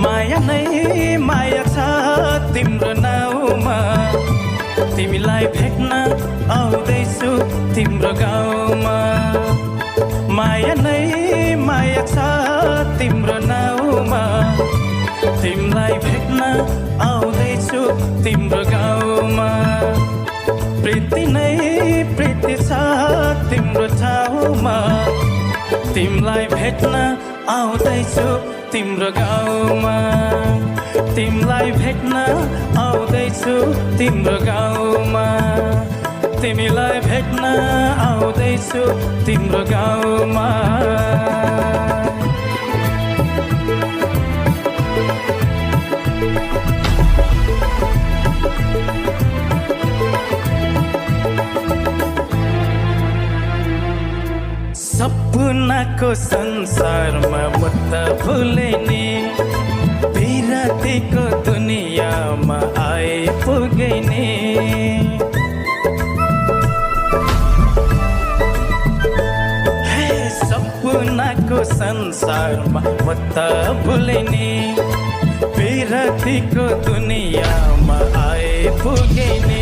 माया नै माया छ तिम्रो नाउँमा तिमीलाई भेट्न आउँदैछु तिम्रो गाउँमा माया नै माया छ तिम्रो नाउँमा तिमीलाई भेट्न आउँदैछु तिम्रो गाउँमा प्रीति नै प्रीति छ तिम्रो ठाउँमा तिमीलाई भेट्न आउँदैछु तिम्रो गाउँमा तिमीलाई भेट्न आउँदैछु तिम्रो गाउँमा तिमीलाई भेट्न आउँदैछु तिम्रो गाउँमा सपनाको संसारमा म त भुलेनी बिरातीको दुनियाँमा आइपुगेनी हे सपनाको संसारमा म त भुलेनी बिरातीको दुनियाँमा आइपुगेनी